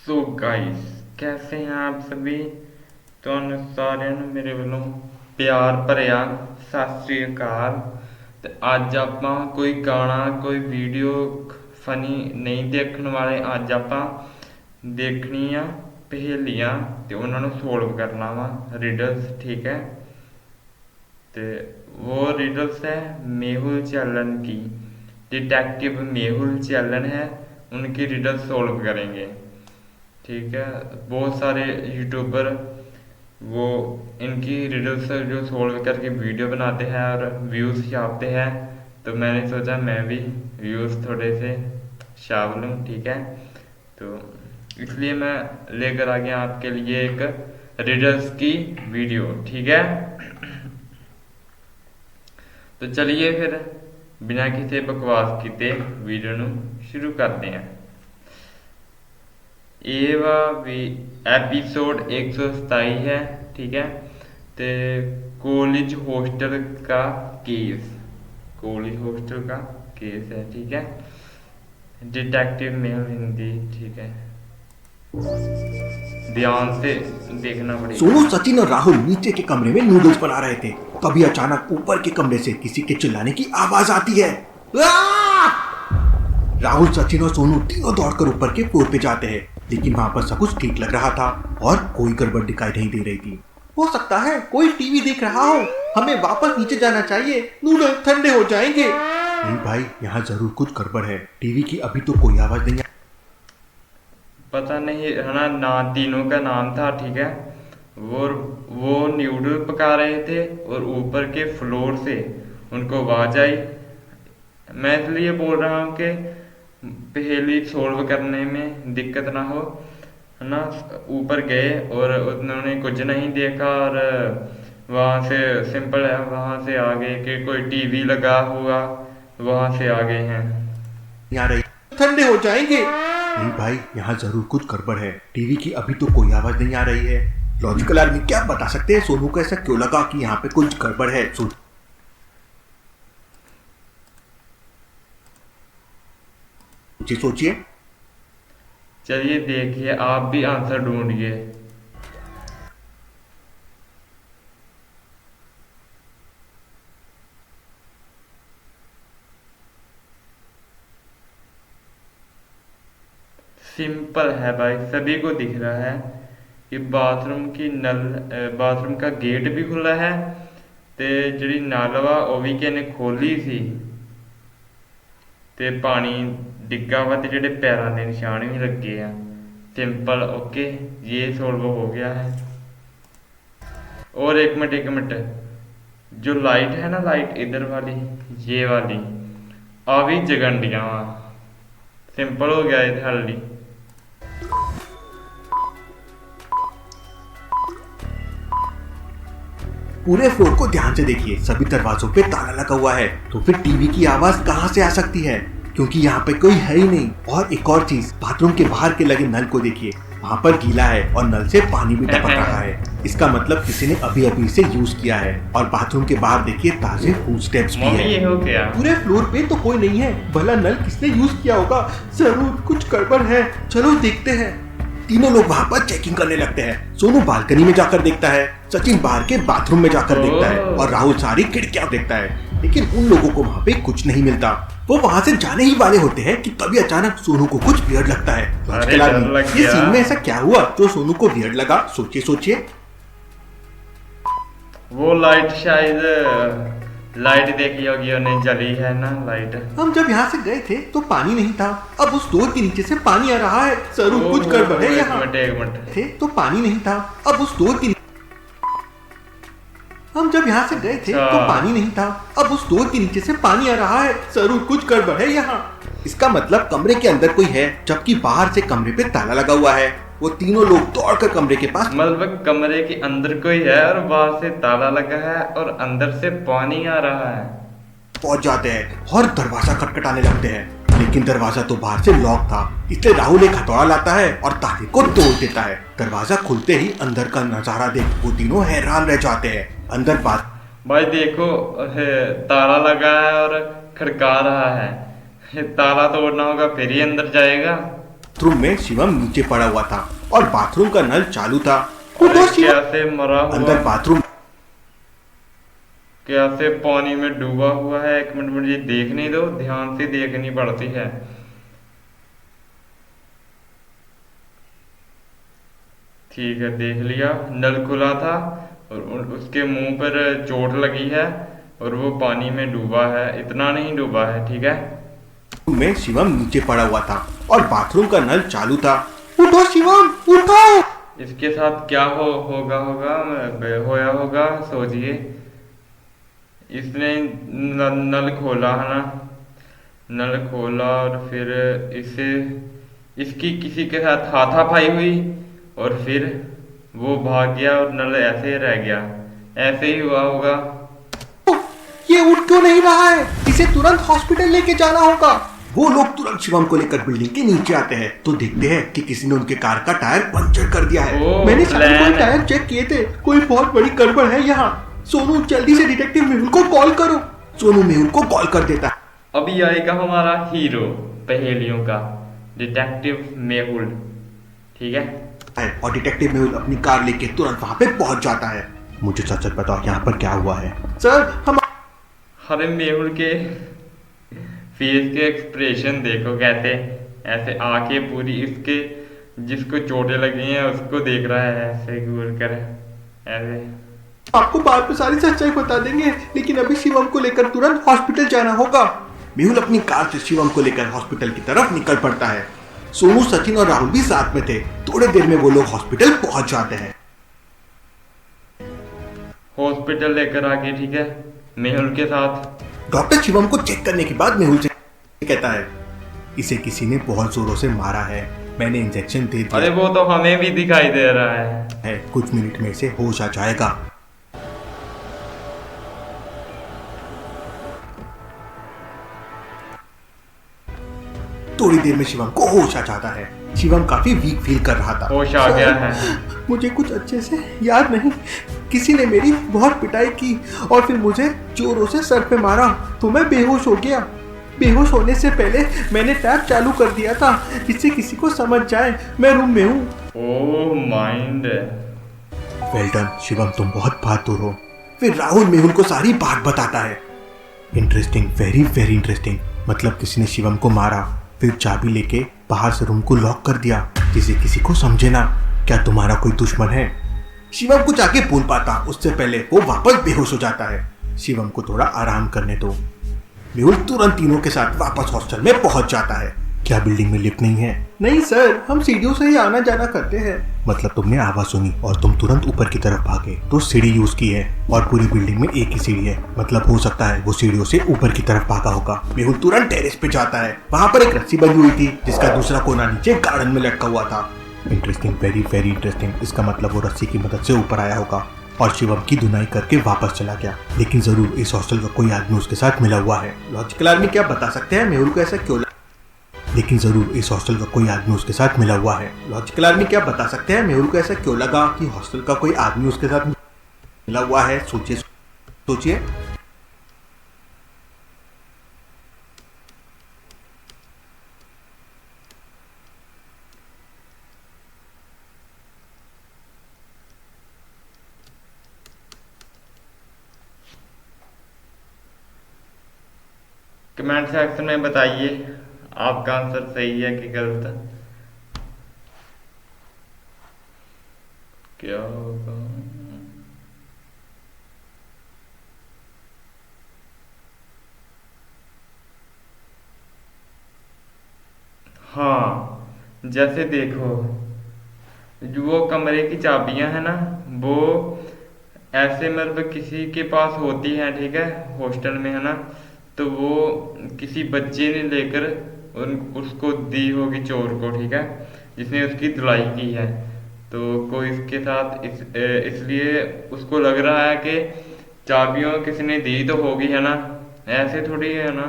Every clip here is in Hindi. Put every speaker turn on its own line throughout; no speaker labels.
सो गाइस, कैसे हैं आप सभी। ਤੁਹਾਨੂੰ ਸਾਰਿਆਂ ਨੂੰ ਮੇਰੇ ਵੱਲੋਂ ਪਿਆਰ ਭਰਿਆ ਸਤਿ ਸ੍ਰੀ ਅਕਾਲ। ਤੇ ਅੱਜ ਆਪਾਂ ਕੋਈ ਗਾਣਾ ਕੋਈ ਵੀਡੀਓ ਫਨੀ ਨਹੀਂ ਦੇਖਣ ਵਾਲੇ। ਅੱਜ ਆਪਾਂ ਦੇਖਣੀਆਂ ਪहेलियां ਤੇ ਉਹਨਾਂ ਨੂੰ ਸੋਲਵ ਕਰਨਾ ਵਾ, रिडल्स। ठीक है, तो वो रिडल्स है मेहुल चालन की। डिटेक्टिव मेहुल चालन है, उनकी रिडल्स सॉल्व करेंगे। ठीक है, बहुत सारे यूट्यूबर वो इनकी रिडल्स जो सॉल्व करके वीडियो बनाते हैं और व्यूज़ छापते हैं, तो मैंने सोचा मैं भी व्यूज़ थोड़े से छाप लूँ। ठीक है, तो इसलिए मैं लेकर आ गया आपके लिए एक रिडल्स की वीडियो। ठीक है, तो चलिए फिर बिना किसी बकवास किए वीडियो ਨੂੰ शुरू करते हैं। ये वा भी एपिसोड 127 है। ठीक है, तो कॉलेज हॉस्टल का केस, कॉलेज हॉस्टल का केस है। ठीक है, डिटेक्टिव मेल हिंदी। ठीक है, ध्यान से देखना पड़ेगा।
सोनू, सचिन और राहुल नीचे के कमरे में नूडल्स बना रहे थे। तभी अचानक ऊपर के कमरे से किसी के चिल्लाने की आवाज आती है। राहुल, सचिन और सोनू तीनों दौड़कर ऊपर के फ्लोर पे जाते हैं, लेकिन वहाँ पर सब कुछ ठीक लग रहा था और कोई गड़बड़ दिखाई नहीं दे रही थी। हो सकता है कोई टीवी देख रहा हो, हमें वापस नीचे जाना चाहिए, नूडल्स ठंडे हो जाएंगे। नहीं भाई, यहाँ जरूर कुछ गड़बड़ है। टीवी की अभी तो कोई आवाज नहीं।
पता नहीं है ना, तीनों का नाम था। ठीक है, वो न्यूडल पका रहे थे और ऊपर के फ्लोर से उनको आवाज आई। मैं इसलिए बोल रहा हूँ कि पहेली सोल्व करने में दिक्कत ना हो, है ना। ऊपर गए और उन्होंने कुछ नहीं देखा और वहाँ से सिंपल है, वहाँ से आ गए कि कोई टीवी लगा हुआ, वहाँ से आ गए हैं।
यहाँ रही ठंडे हो जाएंगे। नहीं भाई, यहाँ जरूर कुछ गड़बड़ है। टीवी की अभी तो कोई आवाज नहीं आ रही है। लॉजिकल आदमी क्या बता सकते हैं सोनू को ऐसा क्यों लगा कि यहाँ पे कुछ गड़बड़ है। सोचिए।
चलिए देखिए, आप भी आंसर ढूंढिए। सिंपल है भाई, सभी को दिख रहा है कि बाथरूम की बाथरूम का गेट भी खुला है, ते जिहड़ी नल वा वो भी किसी ने खोली सी, ते पानी डिग्गा वा ते जिहड़े पैरां दे निशान भी लगे हैं। सिंपल, ओके, ये सॉल्व हो गया है। और एक मिनट, जो लाइट है ना, लाइट इधर वाली, ये वाली आ भी जगन दियां वा। सिंपल हो गया ये हल्ली।
पूरे फ्लोर को ध्यान से देखिए, सभी दरवाजों पे ताला लगा हुआ है। तो फिर टीवी की आवाज कहाँ से आ सकती है, क्योंकि यहाँ पे कोई है ही नहीं। और एक और चीज, बाथरूम के बाहर के लगे नल को देखिए, वहाँ पर गीला है और नल से पानी भी टपक रहा है। इसका मतलब किसी ने अभी अभी इसे यूज किया है। और बाथरूम के बाहर देखिए ताजे फुटस्टेप्स भी है।
ये हो गया।
पूरे फ्लोर पे तो कोई नहीं है, भला नल किसने यूज किया होगा। जरूर कुछ गड़बड़ है, चलो देखते हैं। तीनों लोग वहाँ पर चेकिंग करने लगते हैं। सोनू बालकनी में जाकर देखता है, सचिन बाहर के बाथरूम में जाकर देखता है और राहुल सारी खिड़कियां देखता है, लेकिन उन लोगों को वहाँ पे कुछ नहीं मिलता। वो वहाँ से जाने ही वाले होते हैं कि तभी अचानक सोनू को कुछ वियर्ड लगता है। ये सीन में ऐसा क्या हुआ जो सोनू को वियर्ड लगा, सोचिए।
वो लाइट शायद लाइट देखी होगी उन्हें, जली है ना लाइट।
हम जब यहाँ से गए थे तो पानी नहीं था, अब उस डोर के नीचे से पानी आ रहा है। जरूर कुछ गड़बड़ है यहाँ।
एक मिनट,
थे तो पानी नहीं था, अब उस डोर के हम जब यहाँ से गए थे तो पानी नहीं था, अब उस डोर के नीचे से पानी आ रहा है। जरूर कुछ गड़बड़ है यहाँ। इसका मतलब कमरे के अंदर कोई है, जबकि बाहर से कमरे पे ताला लगा हुआ है। वो तीनों लोग दौड़कर कमरे के पास,
मतलब कमरे के अंदर कोई है और बाहर से ताला लगा है और अंदर से पानी आ रहा है।
पहुंच जाते हैं और दरवाजा खटखटाने लगते हैं, लेकिन दरवाजा तो बाहर से लॉक था। इसलिए राहुल एक हथौड़ा लाता है और ताले को तोड़ देता है। दरवाजा खुलते ही अंदर का नजारा देख वो तीनों हैरान रह जाते हैं। अंदर बात,
भाई देखो, ताला लगा है और खड़का रहा है। ताला तोड़ना होगा फिर ही अंदर जाएगा।
बाथरूम में शिवम नीचे पड़ा हुआ था और बाथरूम का नल चालू था। उठो शिवम।
कैसे मरा हुआ,
अंदर बाथरूम
कैसे पानी में डूबा हुआ है। एक मिनट मुझे देखने दो, ध्यान से देखनी पड़ती है। ठीक है, देख लिया। नल खुला था और उसके मुंह पर चोट लगी है और वो पानी में डूबा है। इतना नहीं डूबा है, ठीक है।
में शिवम नीचे पड़ा हुआ था और बाथरूम का नल चालू था। उठो शिवम, उठो।
इसके साथ क्या होगा होया होगा, सोचिए। इसने नल खोला है ना, नल खोला और फिर इसे इसकी किसी के साथ हाथापाई हुई और फिर वो भाग गया और नल ऐसे ही रह गया। ऐसे ही हुआ होगा।
ये उठ क्यों नहीं रहा है? इसे तुरंत हॉस्पिटल लेके जाना होगा। वो लोग तुरंत शिवम को लेकर बिल्डिंग के नीचे आते हैं तो देखते हैं कि किसी ने उनके कार का टायर पंचर कर दिया है। मैंने सारे कोई टायर चेक किए थे, कोई बहुत बड़ी गड़बड़ है यहाँ। सोनू जल्दी से डिटेक्टिव मेहुल को कॉल करो। सोनू मेहुल को कॉल कर देता है।
अभी आएगा हमारा हीरो पहेलियों का, डिटेक्टिव मेहुल, ठीक है।
और डिटेक्टिव मेहुल अपनी कार लेके तुरंत वहाँ पे पहुँच जाता है। मुझे सच सच बताओ यहाँ पर क्या हुआ है? सर हम
अरे मेहुल के फेस के एक्सप्रेशन देखो कैसे, ऐसे आंखें पूरी इसके, जिसको चोटें लगी हैं उसको देख रहा है ऐसे घूर कर, ऐसे।
आपको बाद में सारी सच्चाई बता देंगे, लेकिन अभी शिवम को लेकर तुरंत हॉस्पिटल जाना होगा। मेहुल अपनी कार से शिवम को लेकर हॉस्पिटल की तरफ निकल पड़ता है। सोनू, सचिन और राहुल भी साथ में थे। थोड़ी देर में वो लोग हॉस्पिटल पहुंच जाते हैं।
हॉस्पिटल लेकर आके, ठीक है, मेहुल के साथ।
डॉक्टर शिवम को चेक करने के बाद मेहुल से कहता है, इसे किसी ने बहुत जोरों से मारा है, मैंने इंजेक्शन दे दिया।
अरे वो तो हमें भी दिखाई दे रहा है।
कुछ मिनट में इसे होश आ जाएगा। थोड़ी देर में शिवम को होश आ जाता है। शिवम काफी वीक फील कर रहा था।
होश आ गया है।
मुझे कुछ अच्छे से याद नहीं। किसी ने मेरी बहुत पिटाई की और फिर मुझे जोरों से सर पे मारा तो मैं बेहोश हो गया। बेहोश होने से पहले मैंने टैप चालू कर दिया था जिससे किसी को समझ जाए मैं रूम में हूँ।
ओह माइंड।
वेल डन शिवम, तुम बहुत बहादुर हो। फिर राहुल मेहुल को सारी बात बताता है। Interesting, very very interesting. मतलब किसी ने शिवम को मारा, फिर चाबी लेके बाहर से रूम को लॉक कर दिया जिसे किसी को समझे ना। क्या तुम्हारा कोई दुश्मन है? शिवम कुछ आगे बोल पाता उससे पहले वो वापस बेहोश हो जाता है। शिवम को थोड़ा आराम करने दो। मेहुल तुरंत तीनों के साथ वापस हॉस्टल में पहुंच जाता है। क्या बिल्डिंग में लिफ्ट नहीं है? नहीं सर, हम सीढ़ियों से ही आना जाना करते हैं। मतलब तुमने आवाज सुनी और तुम तुरंत ऊपर की तरफ भागे तो सीढ़ी यूज की है और पूरी बिल्डिंग में एक ही सीढ़ी है। मतलब हो सकता है वो सीढ़ियों से ऊपर की तरफ भागा होगा। मेहुल तुरंत टेरेस पे जाता है। वहाँ पर एक रस्सी बंधी हुई थी जिसका दूसरा कोना नीचे गार्डन में लटका हुआ था। Interesting, very very interesting. इसका मतलब वो रस्सी की मदद से ऊपर आया होगा और शिवम की धुनाई करके वापस चला गया। लेकिन जरूर इस हॉस्टल का कोई आदमी उसके साथ मिला हुआ है। लॉजिकल आदमी क्या बता सकते हैं मेहुल को ऐसा क्यों लगा? लेकिन जरूर इस हॉस्टल का कोई आदमी उसके साथ मिला हुआ है। लॉजिकल आदमी क्या बता सकते हैं मेहुल को ऐसा क्यों लगा कि हॉस्टल का कोई आदमी उसके साथ मिला हुआ है? सोचिए सोचिए।
कमेंट सेक्शन में बताइए आपका आंसर सही है कि गलत। क्या होगा? हाँ, जैसे देखो, जो वो कमरे की चाबियां है ना, वो ऐसे मतलब किसी के पास होती हैं, ठीक है, हॉस्टल में है ना, तो वो किसी बच्चे ने लेकर उसको दी होगी चोर को, ठीक है, जिसने उसकी धुलाई की है। तो कोई इसके साथ इसलिए उसको लग रहा है कि चाबियों किसी ने दी तो होगी, है ना, ऐसे थोड़ी है ना।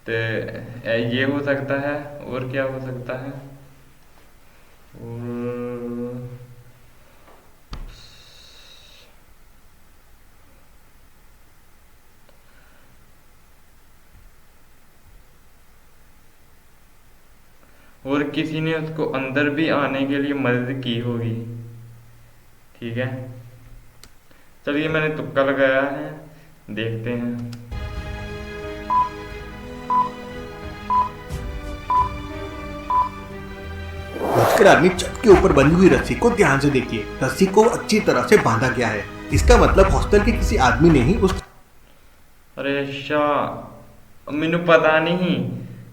तो ये हो सकता है, और क्या हो सकता है? और और किसी ने उसको अंदर भी आने के लिए मदद की होगी। ठीक है, चलिए मैंने तुक्का लगाया है, देखते हैं।
बचकर आदमी छत के ऊपर बंधी हुई रस्सी को ध्यान से देखिए। रस्सी को अच्छी तरह से बांधा गया है। इसका मतलब हॉस्टल के किसी आदमी ने ही उस
अरे अच्छा, मैनू पता नहीं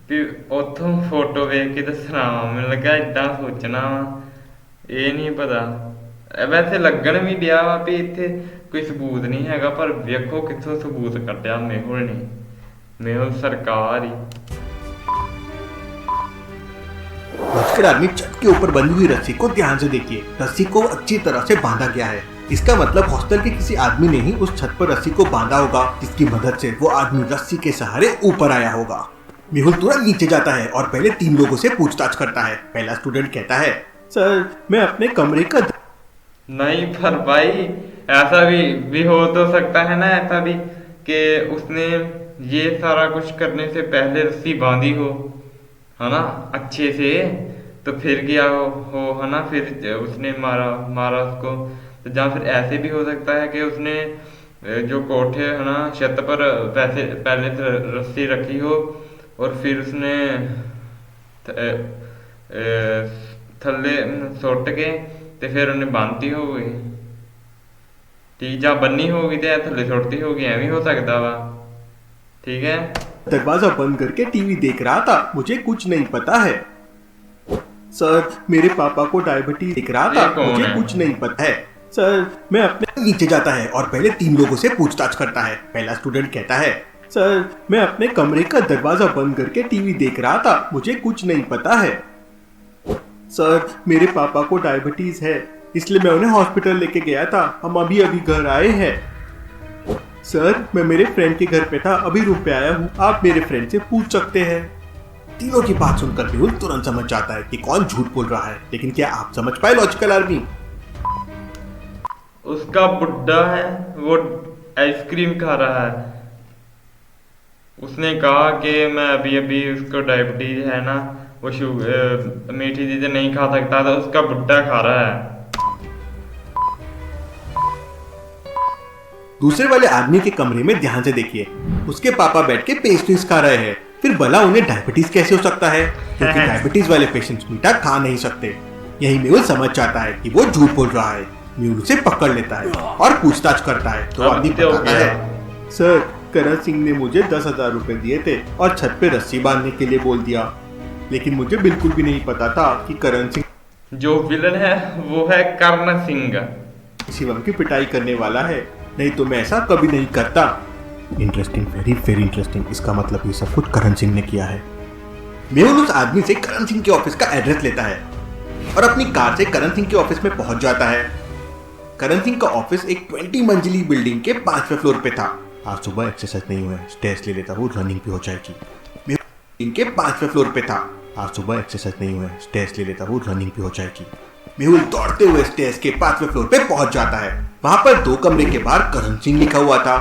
भी उथों फोटो वेख के दसना वा, मैनू लगा इदा सोचना वा, ये नहीं पता। वैसे लगन भी दिया वा भी इत्थे कोई सबूत नहीं हैगा, पर वेखो कित्थों सबूत कड्ढिया मेहुल ने, मेहुल सरकार ही।
बचकर आदमी छत के ऊपर बंधी हुई रस्सी को ध्यान से देखिए। रस्सी को अच्छी तरह से बांधा गया है। इसका मतलब हॉस्टल के किसी आदमी ने ही उस छत पर रस्सी को बांधा होगा, जिसकी मदद से वो आदमी रस्सी के सहारे ऊपर आया होगा। मेहुल तुरंत नीचे जाता है और पहले 3 लोगों से पूछताछ करता है। पहला स्टूडेंट कहता है, सर मैं अपने कमरे का
नहीं पर भाई, ऐसा भी हो तो सकता है ना, ऐसा भी कि उसने ये सारा कुछ करने से पहले रस्सी बांधी हो, है ना, अच्छे से, तो फिर गया हो है ना, फिर उसने मारा उसको। तो या फिर ऐसे भी हो सकता है कि उसने जो कोठे है ना छत पर पैसे पहले से रस्सी रखी हो और फिर उसने थल्ले सुट के ते फिर उन्हें बांधती होगी, ठीक, या बन्नी होगी तो थल्ले सुटती होगी, एवं हो सकता वा। ठीक है,
दरवाजा बंद करके टीवी देख रहा था, मुझे कुछ नहीं पता है। सर मेरे पापा को डायबिटीज दिख रहा था, मुझे कुछ नहीं पता है। सर मैं अपने नीचे जाता है और पहले 3 लोगों से पूछताछ करता है। पहला स्टूडेंट कहता है, सर मैं अपने कमरे का दरवाजा बंद करके टीवी देख रहा था, मुझे कुछ नहीं पता है। सर मेरे पापा को डायबिटीज है, इसलिए मैं उन्हें हॉस्पिटल लेके गया था, हम अभी अभी घर आए हैं। सर मैं मेरे फ्रेंड के घर पे था, अभी रूम पे आया हूँ, आप मेरे फ्रेंड से पूछ सकते हैं। तीनों की बात सुनकर मेहुल तुरंत समझ जाता है कि कौन झूठ बोल रहा है। लेकिन क्या आप समझ पाए लॉजिकल आर्मी?
उसका बुड्ढा है, वो आइसक्रीम खा रहा है। उसने कहा कि मैं अभी अभी, उसको डायबिटीज है ना, वो मीठी चीजें नहीं खा सकता, तो उसका बुड्ढा खा रहा है।
दूसरे वाले आदमी के कमरे में ध्यान से देखिए। उसके पापा बैठ के पेस्ट्रीज खा रहे हैं। फिर भला उन्हें डायबिटीज कैसे हो सकता है, क्योंकि डायबिटीज वाले पेशेंट्स मीठा खा नहीं सकते। यही मेहुल समझ जाता है कि वो झूठ बोल रहा है। मेहुल उसे पकड़ लेता है और पूछताछ करता है। तो आदमी बताता है, सर करण सिंह ने मुझे 10,000 रुपए दिए थे और छत पे रस्सी बांधने के लिए बोल दिया, लेकिन मुझे बिल्कुल भी नहीं पता था कि करण सिंह
जो विलन है वो है कर्ण सिंह,
शिवम की पिटाई करने वाला है, नहीं तो मैं ऐसा कभी नहीं करता। Interesting, very very interesting. इसका मतलब ये सब कुछ करण सिंह ने किया है। मेहुल उस आदमी से करण सिंह के ऑफिस का एड्रेस लेता है और अपनी कार से करण सिंह के ऑफिस में पहुंच जाता है। करण सिंह का ऑफिस एक 20 मंजिली बिल्डिंग के 5वें फ्लोर पे था। आज सुबह एक्सरसाइज नहीं हुआ है, स्टेयर्स ले लेता हूँ, रनिंग भी हो जाएगी। मेहुल के 5वें फ्लोर पे था। आज सुबह एक्सरसाइज नहीं हुआ है, स्टेयर्स ले लेता हूँ, रनिंग भी हो जाएगी। मेहुल दौड़ते हुए स्टेयर्स के 5वें फ्लोर पे पहुंच जाता है। वहां पर 2 कमरे के बाहर करण सिंह लिखा हुआ था।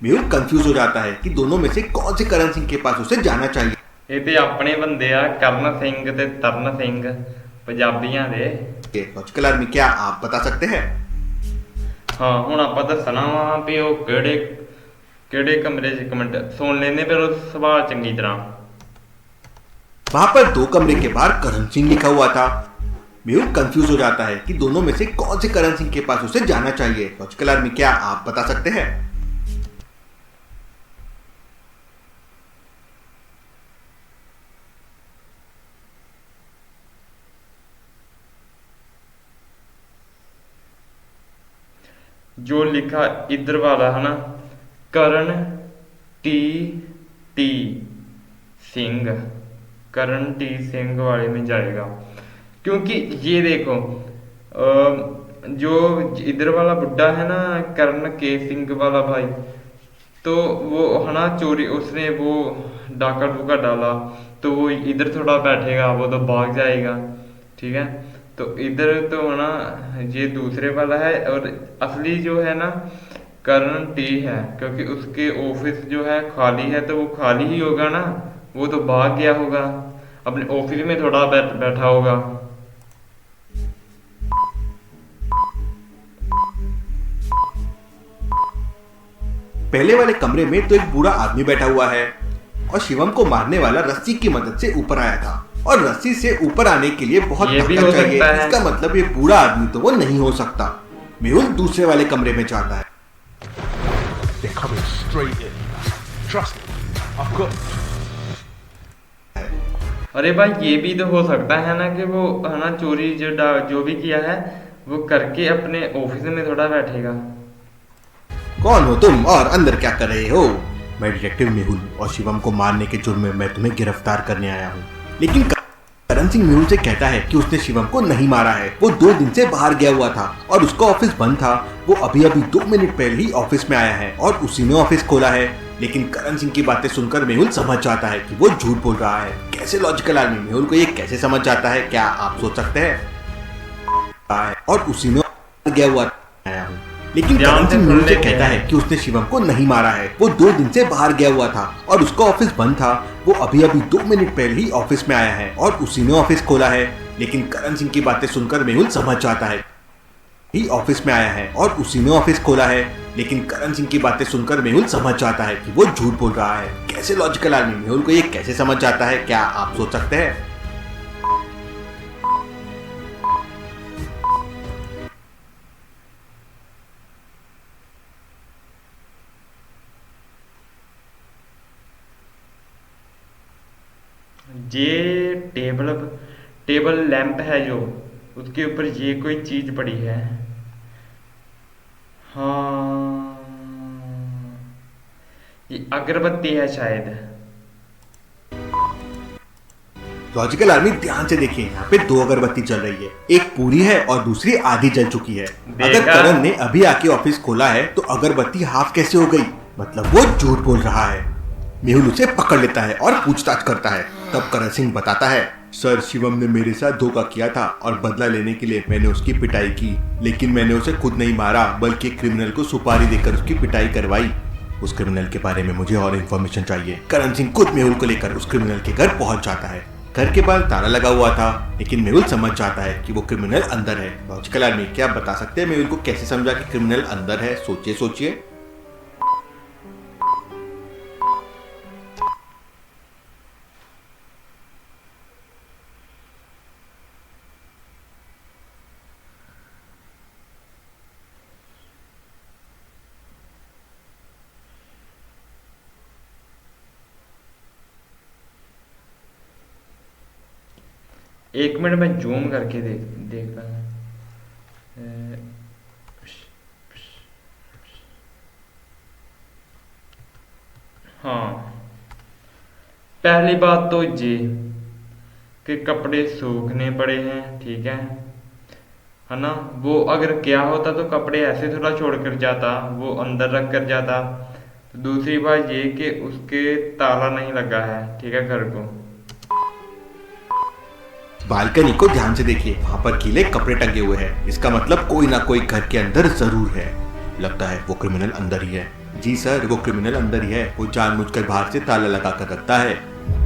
मेहुल कंफ्यूज हो जाता है कि दोनों में से कौन से करण सिंह के पास उसे जाना चाहिए।
ये ते अपने बंदे आ, कर्ण सिंह ते तरण सिंह, पंजाबियां दे।
लॉजिकल आर्मी, क्या आप बता सकते हैं?
हाँ, हुण आपां दसना वा भी वो किहड़े कमरे च, कमेंट सुन लेने पर सवाल चंगी तरह।
वहां पर 2 कमरे के बाहर करण सिंह लिखा हुआ था। मेहुल कंफ्यूज हो जाता है कि दोनों में से कौन से करण सिंह के पास उसे जाना चाहिए। लॉजिकल आर्मी, क्या आप बता सकते हैं?
जो लिखा इधर वाला है ना, करण टी टी सिंह, करण टी सिंह वाले में जाएगा। क्योंकि ये देखो, जो इधर वाला बुड्ढा है ना, करण के सिंह वाला भाई, तो वो है ना चोरी, उसने वो डाका डूका डाला, तो वो इधर थोड़ा बैठेगा, वो तो भाग जाएगा। ठीक है, तो इधर तो है ना ये दूसरे वाला है, और असली जो है ना करण टी है, क्योंकि उसके ऑफिस जो है खाली है, तो वो खाली ही होगा ना, वो तो भाग गया होगा। अपने ऑफिस में थोड़ा बैठा होगा।
पहले वाले कमरे में तो एक बूढ़ा आदमी बैठा हुआ है और शिवम को मारने वाला रस्सी की मदद से ऊपर आया था और रस्सी से ऊपर आने के लिए बहुत
ये भी
धक्का
हो
चाहिए।
सकता है।
इसका मतलब ये बूढ़ा आदमी तो वो नहीं हो सकता। मेहुल दूसरे वाले कमरे में जाता है।
They're coming straight in. Trust me, I've got.
अरे भाई ये भी तो हो सकता है ना कि वो है ना चोरी जो भी किया है वो करके अपने ऑफिस में थोड़ा बैठेगा।
कौन हो तुम और अंदर क्या कर रहे हो? मैं डिटेक्टिव मेहुल और शिवम को मारने के जुर्म में मैं तुम्हें गिरफ्तार करने आया हूँ। लेकिन करण सिंह मेहुल से कहता है कि उसने शिवम को नहीं मारा है। वो 2 दिन से बाहर गया हुआ था और उसका ऑफिस बंद था। वो अभी 2 मिनट पहले ही ऑफिस में आया है और उसी ने ऑफिस खोला है। लेकिन करण सिंह की बातें सुनकर मेहुल समझ जाता है कि वो झूठ बोल रहा है। कैसे लॉजिकल आदमी मेहुल को ये कैसे समझ जाता है, क्या आप सोच सकते हैं? और उसी में गया हुआ आया हूँ। लेकिन करण सिंह मेहुल से कहता है कि उसने शिवम को नहीं मारा है। वो 2 दिन से बाहर गया हुआ था और उसका ऑफिस बंद था। वो अभी 2 मिनट पहले ही ऑफिस में आया है और उसी ने ऑफिस खोला है। लेकिन करण सिंह की बातें सुनकर मेहुल समझ जाता है ही ऑफिस में आया है और उसी ने ऑफिस खोला है। लेकिन करण सिंह की बातें सुनकर मेहुल समझ जाता है कि वो झूठ बोल रहा है। कैसे लॉजिकल आदमी मेहुल को ये कैसे समझ जाता है, क्या आप सोच सकते हैं?
ये टेबल लैंप है जो उसके ऊपर ये कोई चीज पड़ी है। हाँ ये अगरबत्ती है शायद।
लॉजिकल आदमी ध्यान से देखिए, यहाँ पे 2 अगरबत्ती जल रही है। एक पूरी है और दूसरी आधी जल चुकी है। अगर
देखा?
करण ने अभी आके ऑफिस खोला है तो अगरबत्ती हाफ कैसे हो गई? मतलब वो झूठ बोल रहा है। मेहुल उसे पकड़ लेता है और पूछताछ करता है। तब करण सिंह बताता है, सर शिवम ने मेरे साथ धोखा किया था और बदला लेने के लिए मैंने उसकी पिटाई की। लेकिन मैंने उसे खुद नहीं मारा बल्कि क्रिमिनल को सुपारी देकर उसकी पिटाई करवाई। उस क्रिमिनल के बारे में मुझे और इन्फॉर्मेशन चाहिए। करण सिंह खुद मेहुल को लेकर उस क्रिमिनल के घर पहुंच जाता है। घर के बाहर ताला लगा हुआ था लेकिन मेहुल समझ जाता है कि वो क्रिमिनल अंदर है। लॉजिकल आदमी क्या बता सकते हैं मेहुल को कैसे समझा कि क्रिमिनल अंदर है? सोचिए।
एक मिनट में जूम करके देखता हूँ। हाँ पहली बात तो ये कि कपड़े सूखने पड़े हैं, ठीक है ना। वो अगर क्या होता तो कपड़े ऐसे थोड़ा छोड़ कर जाता, वो अंदर रख कर जाता। तो दूसरी बात ये कि उसके ताला नहीं लगा है, ठीक है, घर को।
बालकनी को ध्यान से देखिए, वहाँ पर गीले कपड़े टंगे हुए हैं। इसका मतलब कोई ना कोई घर के अंदर जरूर है। लगता है वो क्रिमिनल अंदर ही है। जी सर, वो क्रिमिनल अंदर ही है। वो जानबूझकर बाहर से ताला लगा कर रखता है।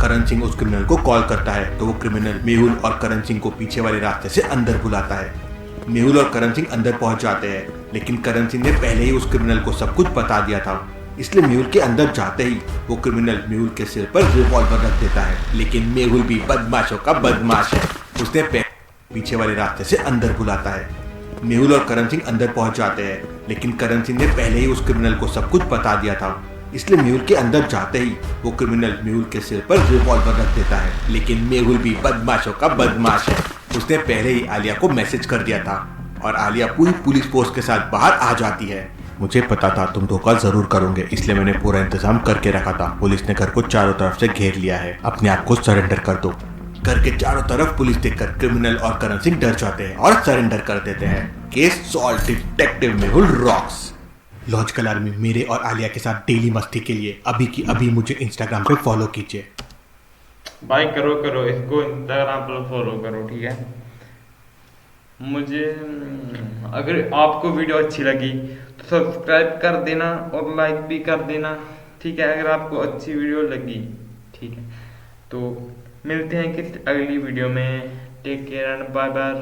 करण सिंह उस क्रिमिनल को कॉल करता है तो वो क्रिमिनल मेहुल और करण सिंह को पीछे वाले रास्ते से अंदर बुलाता है। मेहुल और करण सिंह अंदर पहुंच जाते हैं लेकिन करण सिंह ने पहले ही उस क्रिमिनल को सब कुछ बता दिया था। इसलिए मेहुल के अंदर जाते ही वो क्रिमिनल मेहुल के सिर पर रिवॉल्वर रख देता है। लेकिन मेहुल भी बदमाशों का बदमाश है। उसने पीछे वाले रास्ते से अंदर बुलाता है। मेहुल और करण सिंह अंदर पहुंच जाते हैं लेकिन करण सिंह ने पहले ही उस क्रिमिनल को सब कुछ बता दिया था। इसलिए मेहुल के अंदर जाते ही वो क्रिमिनल मेहुल के सिर पर रिवॉल्वर रख देता है। लेकिन मेहुल भी बदमाशों का बदमाश है। उसने पहले ही आलिया को मैसेज कर दिया था और आलिया पूरी पुलिस फोर्स के साथ बाहर आ जाती है। मुझे पता था तुम धोखा जरूर करोगे, इसलिए मैंने पूरा इंतजाम करके रखा था। पुलिस ने घर को चारों तरफ से घेर लिया है। अपने आप को सरेंडर कर दो। घर के चारों तरफ पुलिस देखकर क्रिमिनल और करण सिंह डर जाते हैं और सरेंडर कर देते हैं। Case solve, detective Mehul rocks. Logical army मेरे और आलिया के साथ डेली मस्ती के लिए अभी की अभी मुझे इंस्टाग्राम पे फॉलो कीजिए।
भाई करो इसको इंस्टाग्राम पर फॉलो करो, ठीक है। मुझे अगर आपको वीडियो अच्छी लगी तो सब्सक्राइब कर देना और लाइक भी कर देना, ठीक है, अगर आपको अच्छी वीडियो लगी, ठीक है। तो मिलते हैं किसी अगली वीडियो में। Take care and bye bye.